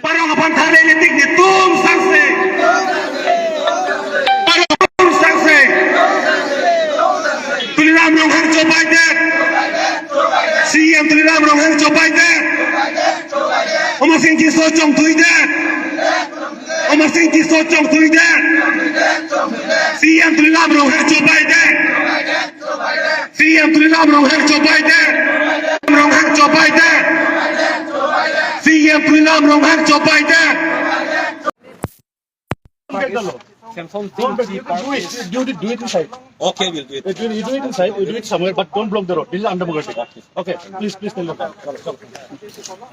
Parang apantah letik ni tum sangse. Tum sangse. Tuliram Ronghang Joe Biden. CM Tuliram Ronghang Joe Biden. Oma Singki Sojong Tuiden. Oma Singki Sojong Tuiden. CM Tuliram Ronghang Joe Biden. CM Tuliram Ronghang Joe Biden. Ronghang Joe Biden. CM Tuliram Ronghang Joe Biden. Don't do it inside. Okay, we'll do it. You do it inside, you do it somewhere, but don't block the road. This is undemocratic. Okay, please tell them.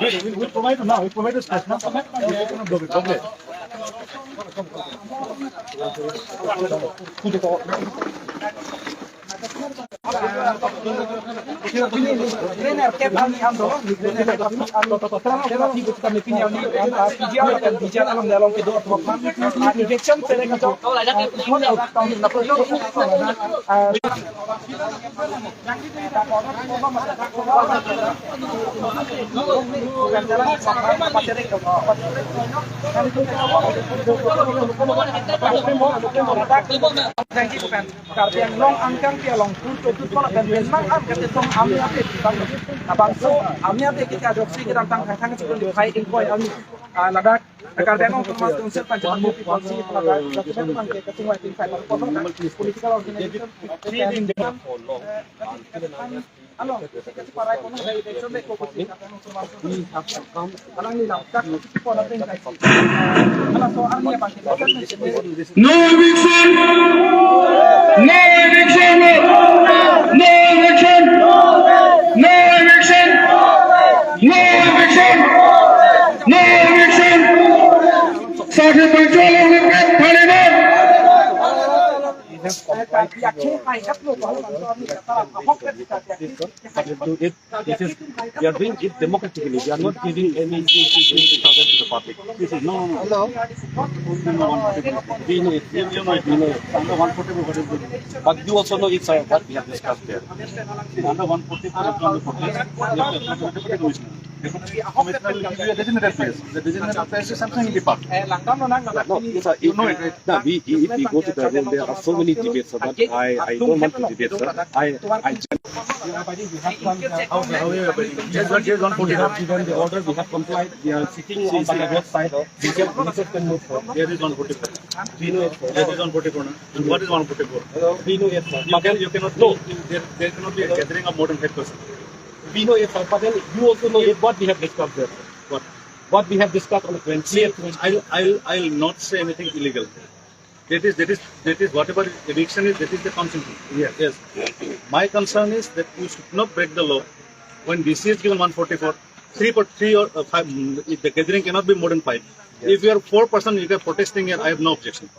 We provide now. We provide the space now. You cannot block it. Okay. PGR dan VGR alongle kedua eviction long angkang dia long tu dan memang kachesong ami ate abang so ami ate kita adopsi kita tentang tentang sebelum dikai inquire ami ladak karena mas konsep panjang multi policy ladak dokumen pangke ketua tim saya political organization Hello, para ekonomi election de kokosi alang ni lang tak for the thing like ala so army ba No eviction! No eviction! No eviction! No eviction! No eviction! No eviction! Sakit berjuang dengan Taliban. We are doing it democratically. We are not giving any to the public. This is no. We know it. You know it. We know it. Under 144, but you also know it's what we have discussed there. Under 144, the designated place. The designated place is something in the park. No, you know it. If we go to the room, there are so many debates, but I don't want to debate, sir. Even the order we have complied. We are sitting on the left side. We can move forward. There is 144. We know it. There is 144. What is 144? We know it, sir. You cannot know. There cannot be a gathering of more than 5%. We know it, sir. But then you also know it. What we have discussed there. What we have discussed on the 20th. I'll not say anything illegal. That is whatever eviction is, that is the consensus. Yes. My concern is that you should not break the law. When BC is given 144, 3 or 5, the gathering cannot be more than 5. Yes. If you are 4%, you are protesting here, I have no objection.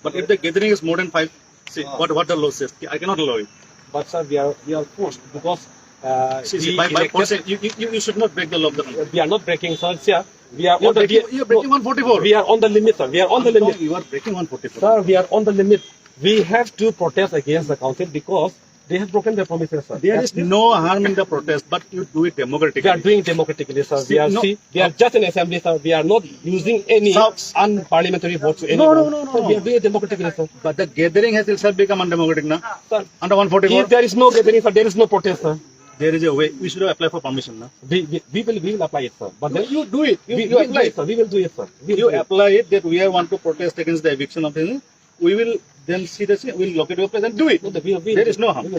But if the gathering is more than 5, see what the law says, I cannot allow it. But sir, we are forced because by forcing, you should not break the law. We are not breaking, sir. Sir. We are on you are breaking 144. We are on the limit, sir. We are on the limit. You are breaking 144. Sir, we are on the limit. We have to protest against the council because they have broken their promises, sir. There is no harm in the protest, but you do it democratically. We are doing democratically, sir. We are just an assembly, sir. We are not using any unparliamentary votes to anyone. No. We are doing it democratically, sir. But the gathering has itself become undemocratic now. Sir, under 144. If there is no gathering, sir, there is no protest, sir. There is a way. We should apply for permission now. We will apply it, sir. But then you do it. You apply it, sir. We will do it, sir. You apply it that we want to protest against the eviction of him. We will then see the we will locate your place and do it. There is no harm.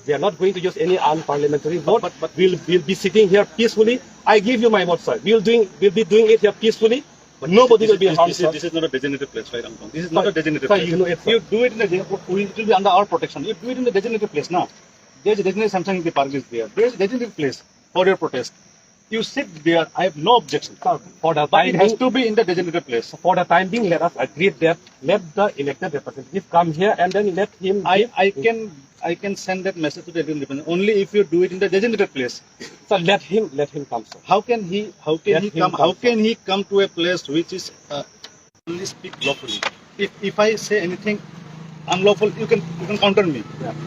We are not going to use any unparliamentary vote, but we'll be sitting here peacefully. I give you my word, sir. We'll be doing it here peacefully. But nobody will be harmed. This is not a designated place, right? This is not a designated place. You know it, you do it in it will be under our protection. You do it in the designated place now. There is a designated something in the park is there. There is a designated place for your protest. You sit there. I have no objection. Sir, for the time it has to be in the designated place. For the time being, let us agree that let the elected representative come here and then let him. I can send that message to the independent only if you do it in the designated place. So let him come, sir. How can he come to a place which is only speak lawfully? If I say anything unlawful, you can counter me.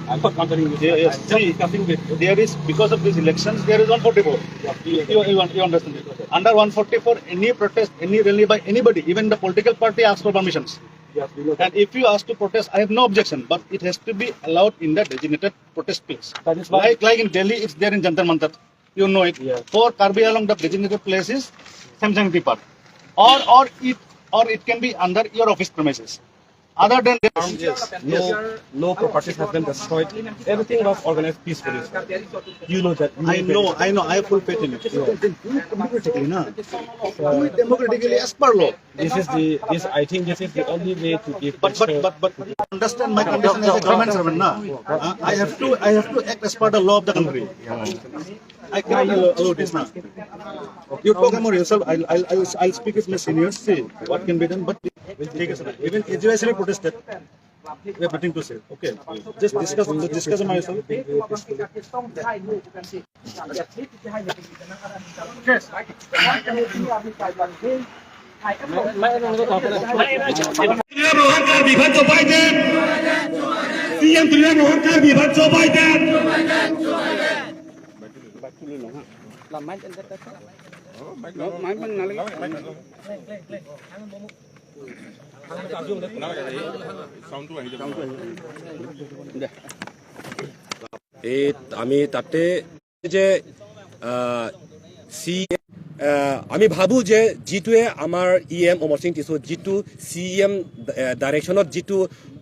I'm not countering you. Yeah, yes. I'm just discussing with you. There is, because of these elections, there is 144. You understand? Under 144, any protest, any rally by anybody, even the political party asks for permissions. Yes, we know And if you ask to protest, I have no objection, but it has to be allowed in the designated protest place. That is why- Like in Delhi, it's there in Jantar Mantar. You know it. Yeah. For Karbi Anglong, the designated place is Samsung Park, or it can be under your office premises. Other than that, yes. no properties have been destroyed. Everything was organized peacefully. You know that. I know. I have full faith in it. Then do it democratically, na? Do it democratically as per law. I think this is the only way to give. But understand my condition as a government servant, na? I have to act as per the law of the country. I cannot allow this, na? You talk about yourself. I'll speak with my seniors. See what can be done. But take it, even APHLC protested. We have nothing to say. Okay, just discuss among yourself. Rohankan Vivan Joe Biden. CM Tulilan Rohankan Vivan Joe Biden. আমি তাতে যে আমি ভাবো যে যিটোৱে আমাৰ EM অমৰ Singh tissue যিটো CM ডাইৰেকশ্যনত যিটো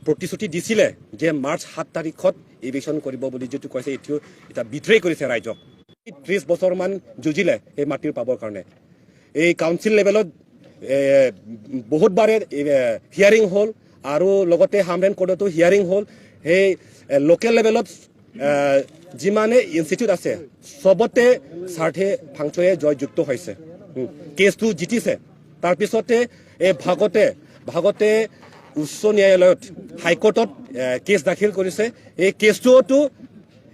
প্ৰতিশ্ৰুতি দিছিলে যে মাৰ্চ 7 তাৰিখত ইভিকশ্যন কৰিব বুলি যিটো কৈছে এইটো এটা বিট্ৰে কৰিছে ৰাইজক 30 বছৰমান যুঁজিলে এই মাটিৰ পাবৰ কাৰণে এই কাউন্সিল লেভেলত বহুত বাৰে হিয়াৰিং হ'ল আৰু লগতে হামৰেন কোৰ্টতো হিয়াৰিং হ'ল সেই লোকেল লেভেলত যিমানে ইনষ্টিটিউট আছে সবতে স্বাৰ্থে ফাংচয়ে জয়যুক্ত হৈছে কেছটো জিতিছে তাৰপিছতে এই ভাগতে উচ্চ ন্যায়ালয়ত হাইকোৰ্টত কেছ দাখিল কৰিছে এই কেছটোতো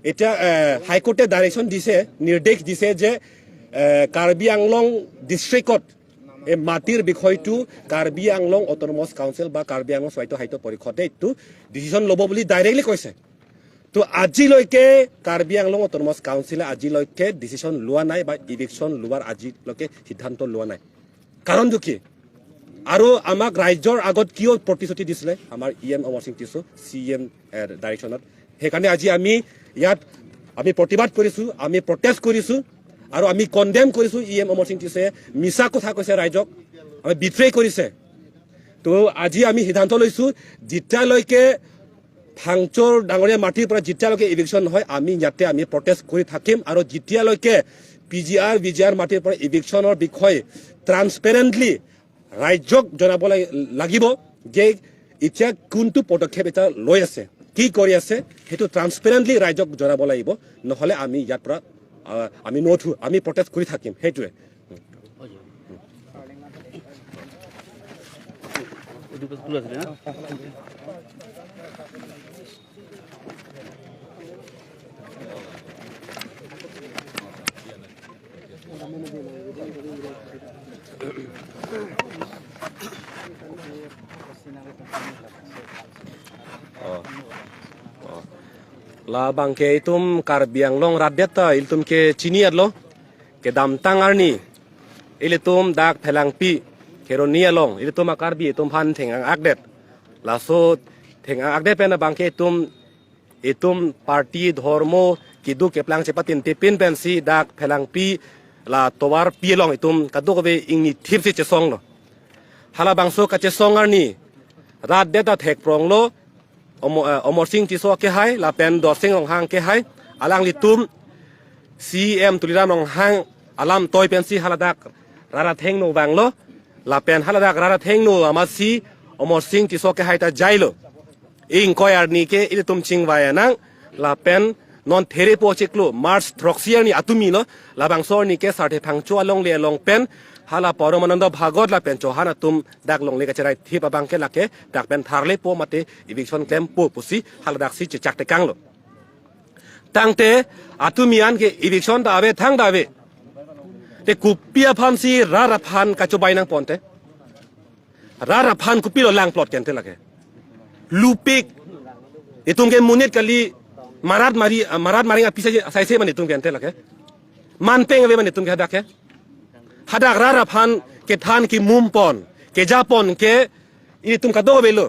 এতিয়া হাইকোৰ্টে ডাইৰেকশ্যন দিছে নিৰ্দেশ দিছে যে কাৰ্বি আংলং ডিষ্ট্ৰিক্টত এই মাটিৰ বিষয়টো কাৰ্বি আংলং অট'নমাছ কাউন্সিল বা কাৰ্বি আংলং স্বায়ত্ত সাহিত্য পৰিষদে এইটো ডিচিশ্যন ল'ব বুলি ডাইৰেক্টলি কৈছে তো আজিলৈকে কাৰ্বি আংলং অট'নমাছ কাউন্সিলে আজিলৈকে ডিচিশ্যন লোৱা নাই বা ইভিকশ্যন লোৱাৰ আজিলৈকে সিদ্ধান্ত লোৱা নাই কাৰণটো কি আৰু আমাক ৰাজ্যৰ আগত কিয় প্ৰতিশ্ৰুতি দিছিলে আমাৰ EM অমৰ সিং টিছু CM ডাইৰেকশ্যনত সেইকাৰণে আজি আমি ইয়াত আমি প্ৰতিবাদ কৰিছোঁ আমি প্ৰটেষ্ট কৰিছোঁ আৰু আমি কণ্ডেম কৰিছোঁ EM অমৰ সিং টিছুৱে মিছা কথা কৈছে ৰাইজক আমি বিট্ৰে কৰিছে তো আজি আমি সিদ্ধান্ত লৈছোঁ যেতিয়ালৈকে ফাংচৰ ডাঙৰীয়া মাটিৰ পৰা যেতিয়ালৈকে ইভিকশ্যন নহয় আমি ইয়াতে আমি প্ৰটেষ্ট কৰি থাকিম আৰু যেতিয়ালৈকে PGR VGR মাটিৰ পৰা ইভিকশ্যনৰ বিষয়ে ট্ৰান্সপেৰেণ্টলি ৰাজ্যক জনাব লাগিব যে এতিয়া কোনটো পদক্ষেপ এটা লৈ আছে কি কৰি আছে সেইটো ট্ৰান্সপেৰেণ্টলি ৰাজ্যক জনাব লাগিব নহ'লে আমি ইয়াৰ পৰা আমি নথো আমি প্ৰটেষ্ট কৰি থাকিম সেইটোৱে la bangke itum Karbi Anglong radyata iltum ke chini adlo ke dam tangarni ilitum dak phelangpi keroni along ilitum akarbi itum phan thengang akdet la so thengang akdet pena bangke itum party dhormo kidu keplang sepatin tipin pensi dak phelangpi la towar pilong itum kadukobe ingni thipsi chesong lo hala bangso kachesong arni radyata thek pronglo Omor Singh Tiso ke hai la pen dor sing long hang ke hai alang litum CM tuliram long hang alam toy pen si haladak rara theng no banglo la pen haladak rara theng no amasi Omor Singh Tiso ke hai ta jailo ing koyar ni ke ilitum ching wayanang la pen non there po cheklo March throxier ni atumi lo la bangsor ni ke sarte phangcho along le long pen hala poromanando bhagot la pen chohana tum dak long le ka cherai thi pa bangke lake dak pen tharle po mate eviction claim po pusi hala dak si chakte kanglo tangte atumian ke eviction da ave thang da ave te kupia pham si rara phan ka chobai nang ponte rara phan kupilo lang plot kente lake lupik Itum ke munit kali marat mari api saya man itum ke ante lake. Man peng ave man itum ke hadak ke. Hadak rara phan ke than ki mumpon ke japon ke ini tum kado belo.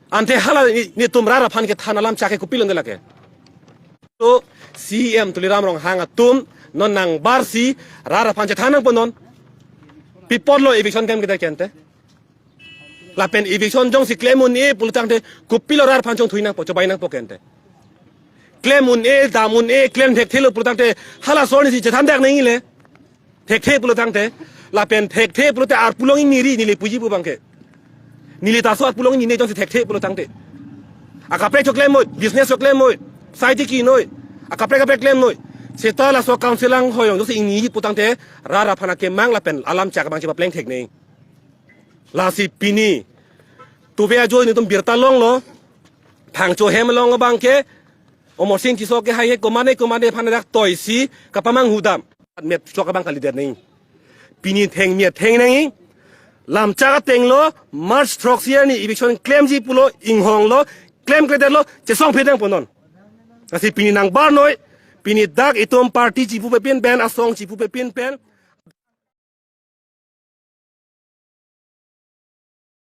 Ante hala ini tum rara phan ke than alam chake kupilon de lake. To CM tuliram rong hanga tum non nang barsi rara phan che thanang ponon. Pipon lo eviction kem kita kente. La pen eviction jong si claimun e pulutang de kupilo rara phan jong thuinang po cobai nang po kente. Claimun e damun e claim thek thelo pulutang de hala sorni si che than dak nang ile. Thek the pulutang de la pen thek the pulute ar pulong niri nile puji bu bangke. Nile taso ar pulong ni ne jong si thek the pulutang de. Akapre cho claim mo business cho claim mo side ki noi akapre claim noi seta la so counselang hoyong dosi ini putang te rara phana ke mang la pen alam chak bang chi pleng thek nei la si pini tu be jo ni tum birta long lo thang cho hem long bang ke omor sing chi so ke hai ko mane phana dak toy si kapamang hudam met so ka bang kali der nei pini theng miet theng nei lam cha teng lo march troxier ni eviction claim ji pulo inghong lo claim kreder lo che song phedang ponon kasi pini nang bar noi pini dak itom party chipu pe pin pen asong chipu pe pin pen